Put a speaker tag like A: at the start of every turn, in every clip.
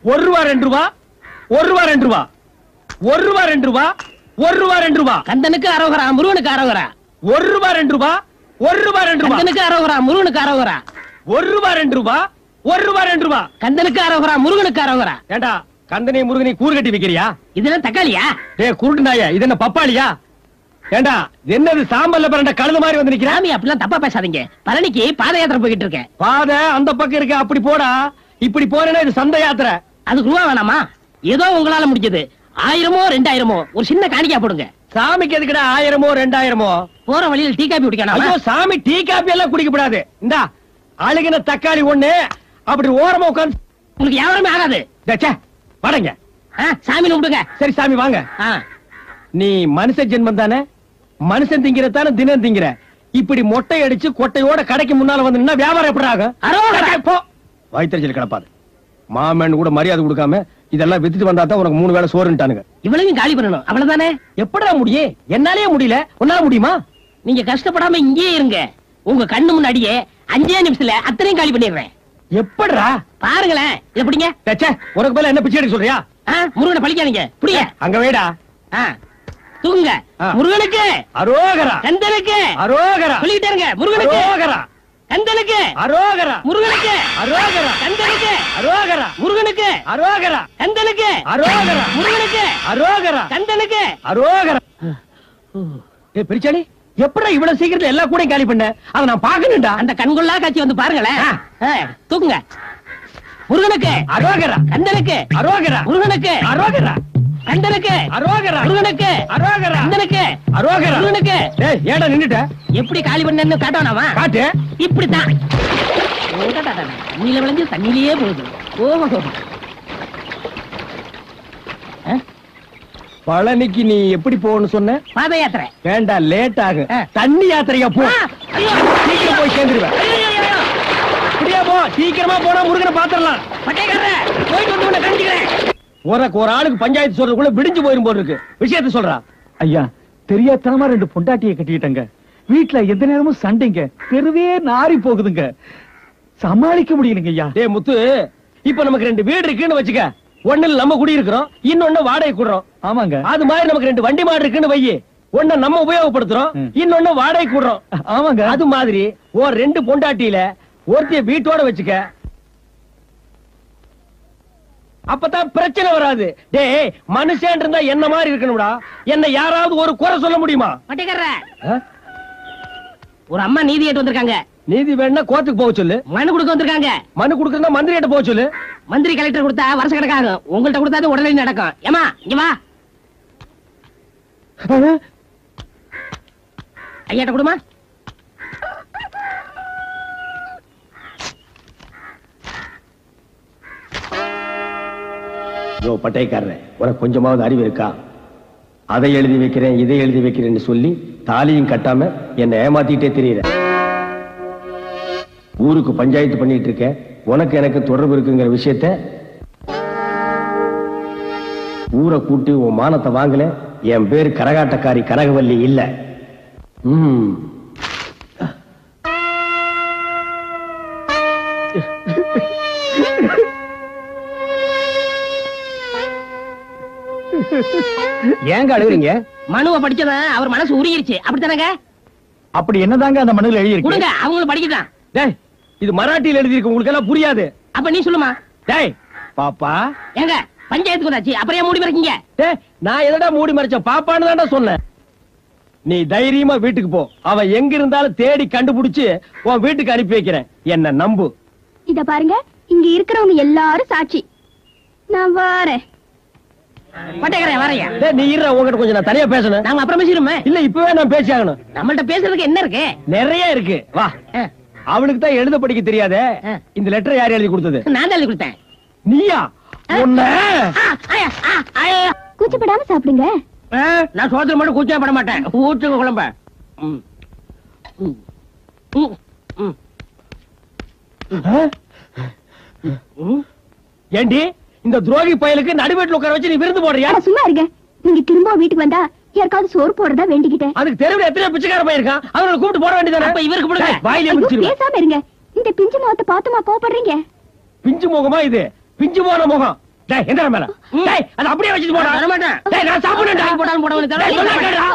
A: 1 ரூபா 2 ரூபா 1 ரூபா 2 ரூபா 1 ரூபா 2 ரூபா 1 ரூபா 2 ரூபா
B: கந்தனுக்கு அரோகரா முருகனுக்கு அரோகரா
A: 1 ரூபா 2 ரூபா 1 ரூபா 2 ரூபா
B: கந்தனுக்கு அரோகரா முருகனுக்கு அரோகரா
A: 1 ரூபா 2 ரூபா 1 ரூபா 2 ரூபா
B: கந்தனுக்கு அரோகரா முருகனுக்கு அரோகரா.
A: ஏண்டா கந்தனை முருகனை கூறு கட்டி வைக்கிறியா?
B: இதெல்லாம் தக்காளியா?
A: டேய் குருட்டு நாயே, இது என்ன பப்பாளியா? ஏண்டா என்னது சாம்பல்ல பரண்ட கழுத மாதிரி வந்து நிக்கிறா?
B: சாமி அப்படிலாம் தப்பா பேசாதீங்க. பழனிக்கு பாத யாத்திரை போயிட்டு இருக்கேன்.
A: பாதை அந்த பக்கம் இருக்கு, அப்படி போடா. இப்படி போறேன்னா இது சந்த யாத்திரை.
B: அதுக்கு ரூபா வேணாமா? ஏதோ உங்களால முடிஞ்சது 1000மோ 2000மோ ஒரு சின்ன காணிக்கா போடுங்க.
A: சாமிக்கு எதுக்குடா 1000மோ 2000மோ?
B: போற வழியில் டீ காபி குடிக்கணும்.
A: ஐயோ சாமி டீ காபி எல்லாம் குடிக்க கூடாது. இந்தா அழுகின தக்காளி ஒண்ணு அப்படி ஓரமா உட்கார்ந்து.
B: உங்களுக்கு யாருமே ஆகாது.
A: ச்சே வாடங்க.
B: சாமி கும்பிடுங்க.
A: சரி சாமி வாங்க. நீ மனுஷ ஜென்மம் தானே? மனுஷன் திங்கிறதானே தினம் திங்கிற. இப்படி மொட்டை அடிச்சு கொட்டையோட கடைக்கு முன்னால வந்து நின்னா வியாபாரம் எப்படி ஆகும்? வயிற்றுச்சல் கிடப்பாது. மாமன் கூட மரியாதை கொடுக்காம இதெல்லாம் வித்துட்டு வந்தா தான் உனக்கு 3 வேளை சோறுட்டானுங்க.
B: இவ்வளவு காலி பண்ணணும் அவ்வளவுதானே?
A: எப்படா முடியும்? என்னாலே முடியல, உன்னால முடியுமா?
B: நீங்க கஷ்டப்படாம இங்கேயே இருங்க. உங்க கண்ணு முன்னாடியே 5 நிமிஷத்துல அத்தனையும் காலி பண்ணிடுறேன்.
A: எப்படா?
B: பாருங்களேன். இத பிடிங்க.
A: உனக்கு மேல என்ன பிச்சை எடுக்க சொல்றியா?
B: முருகனை பழிக்காதீங்க. புடிங்க.
A: அங்க வைடா.
B: தூங்குங்க. முருகனுக்கு
A: அரோகரா.
B: கந்தனுக்கு
A: அரோகரா.
B: சொல்லிட்டே இருங்க. முருகனுக்கு
A: அரோகரா.
B: கந்தனுக்கு
A: அரோகரா.
B: முருகனுக்கு
A: அரோகரா.
B: கந்தனுக்கு
A: அரோகரா.
B: முருகனுக்கு
A: அரோகரா.
B: கந்தனுக்கு
A: அரோகரா.
B: முருகனுக்கு
A: அரோகரா.
B: கந்தனுக்கு
A: அரோகரா. ஏய் பிரிச்சாலி, எப்படா இவ்வளவு சீக்கிரத்துல எல்லா கூடையும் காலி பண்ண? அத நான் பாக்கணும்டா.
B: அந்த கண்கொள்ளா காட்சி வந்து பாருங்களேன். தூக்குங்க. முருகனுக்கு
A: அரோகரா.
B: கந்தனுக்கு
A: அரோகரா.
B: முருகனுக்கு
A: அரோகரா.
B: கந்தனுக்கு
A: அரோகரா.
B: முருகனுக்கு
A: அரோகரா.
B: கந்தனுக்கு
A: அரோகரா.
B: முருகனுக்கு.
A: ஏய் ஏடா நின்னுட்ட?
B: எப்படி காலி பண்ணேன்னு காட்டவனாமா?
A: காட்டு.
B: இப்படித்தான். தண்ணியில விளைஞ்சு தண்ணியிலேயே போகுது. ஓஹோ.
A: பழனிக்கு நீ எப்படி போகணும்னு சொன்ன?
B: பாத யாத்திரை.
A: வேண்டாம், லேட் ஆகும். தண்ணி யாத்திரையா போ. சீக்கிரம் போய் சேர்ந்துருவேன். அப்படியே போ, சீக்கிரமா போனா முருகனை பாத்துடலாம்.
B: போயிட்டு வந்து உன்னை கண்டிக்கிறேன்.
A: உனக்கு ஒரு ஆளுக்கு பஞ்சாயத்து சொல்றதுக்குள்ள விடிஞ்சு போயிரும் போல இருக்கு. விஷயத்த சொல்றா.
C: ஐயா, தெரியாதனமா 2 பொண்டாட்டியை கட்டிட்டங்க. வீட்டுல எந்த நேரமும் சண்டைங்க. தெருவே நாரி போகுதுங்க. சமாளிக்க முடியலங்க ஐயா.
A: டேய் முத்து, இப்ப நமக்கு 2 வீடு இருக்குன்னு வச்சுக்க. ஒண்ணுல நம்ம குடி இருக்கிறோம், இன்னொன்னு வாடகை கூடுறோம்.
C: ஆமாங்க.
A: அது மாதிரி நமக்கு 2 வண்டி மாடு இருக்குன்னு வையி. ஒண்ணு நம்ம உபயோகப்படுத்துறோம், இன்னொன்னு வாடகை கூடுறோம்.
C: ஆமாங்க.
A: அது மாதிரி ஒரு 2 பொண்டாட்டியில ஒருத்திய வீட்டோட வச்சுக்க. அப்பதான் பிரச்சனை வராது. டேய் மனுஷன் இருந்தா என்ன மாதிரி இருக்கணும்டா. என்ன யாராவது ஒரு குறை சொல்ல முடியுமா?
B: ஒரு அம்மா நீதி கேட்டு வந்திருக்காங்க.
A: நீதி வேணா கோர்ட்டுக்கு போக சொல்லு.
B: மனு கொடுக்க வந்திருக்காங்க.
A: மனு கொடுக்கறதா மந்திரி கிட்ட போக சொல்லு.
B: மந்திரி கலெக்டர் கொடுத்தா வருஷ கணக்காகும். உங்கள்ட்ட கொடுத்தா உடனே நடக்கும். ஏமா இங்க வா. ஐயாட்ட கொடுமா.
A: யோ பட்டைக்காரன், உனக்கு கொஞ்சமாவது அறிவு இருக்கா? அதை எழுதி வைக்கிறேன் இதை எழுதி வைக்கிறேன்னு சொல்லி தாலியும் கட்டாம என்ன ஏமாத்திட்டே தெரியற. ஊருக்கு பஞ்சாயத்து பண்ணிட்டு இருக்க. உனக்கு எனக்கு தொடர்பு இருக்குங்கிற விஷயத்த ஊரை கூட்டி உன் மானத்தை வாங்கல. என் பேரு கரகாட்டக்காரி கனகவல்லி இல்ல. ஏங்க அழுகுறீங்க?
B: மனுவை படிச்சத அவர் மனசு உருகிருச்சு. அப்படித்தானங்க?
C: அப்படி என்னதாங்க அந்த மனுவில் எழுதி
B: கொடுங்க, அவங்களும் படிக்கட்டும்.
A: டேய் இது மராட்டியில எழுதி இருக்கு, உங்களுக்கு எல்லாம் புரியாது.
B: அப்ப நீ சொல்லுமா.
A: டேய் பாப்பா.
B: ஏங்க பஞ்சாயத்துக்கு வந்தாச்சு, அப்புறம் மூடி மறைக்கீங்க?
A: டேய் நான் எதடா மூடி மறைச்ச? பாப்பான்னு தான்டா சொன்னேன். நீ தைரியமா வீட்டுக்கு போ. அவன் எங்க இருந்தாலும் தேடி கண்டுபிடிச்சு உன் வீட்டுக்கு அனுப்பி வைக்கிறேன். என்ன நம்பு.
D: இத பாருங்க, இங்க இருக்கிறவங்க எல்லாரும் சாட்சி. நான் வரேன்.
A: நீ இருற, உங்ககிட்ட கொஞ்சம் நான் தனியா பேசணும்.
B: நாம அப்புறம் பேசிடுமே.
A: இல்ல இப்பவே நான் பேசி ஆகணும்.
B: நம்மள்ட்ட பேசுறதுக்கு என்ன இருக்கு?
A: நிறைய இருக்கு. வா. அவளுக்கு தான் எழுத படிக்க தெரியாதே. இந்த லெட்டர் யார் எழுதி கொடுத்தது?
B: நான் எழுதி கொடுத்தேன்.
A: நீயா?
D: கூச்சப்படாம சாப்பிடுங்க.
B: நான் சோதனை மட்டும் கூச்சப்பட மாட்டேன். ஊற்றுங்க குழம்ப.
A: ஏண்டி இந்த துரோகி பயலுக்கு நடுவேட்டில் உட்கார வச்சு நீ விருந்து போடுறியா?
D: சும்மா இருங்க. நீங்க திரும்ப வீட்டுக்கு வந்தா யாருக்காவது சோறு போடுறதா வேண்டிக்கிட்டேன்.
A: அதுக்கு தெருவில் எத்தனை பிச்சைக்கார பையன் அவங்களை கூப்பிட்டு போட வேண்டியதானே?
B: அப்ப இவருக்கு போடுங்க.
A: வாயிலே முடிச்சிருவேன்.
D: பேசாம இருங்க. இந்த பிஞ்சு முகத்தை பார்த்துமா கோவப்படுறீங்க?
A: பிஞ்சு முகமா இது? பிஞ்சு போன முகம். டேய் எந்திர மேல டேய் அத அப்படியே வச்சிட்டு போடா
B: தர மாட்டேன்.
A: டேய் நான் சாப்பிடுறேன்டா
B: போடான்னு போடவனே தர
A: டேய், சொன்னா கேளுடா.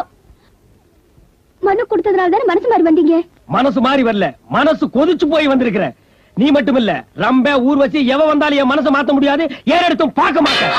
D: மனு கொடுத்ததுனால தானே மனசு மாதிரி வந்தீங்க.
A: மனசு மாறி வரல, மனசு கொதிச்சு போய் வந்திருக்கிற. நீ மட்டும் இல்ல, ரம்ப ஊர்வசி எவ வந்தாலும் என் மனசை மாத்த முடியாது, ஏறெடுத்தும் பார்க்க மாட்டேன்.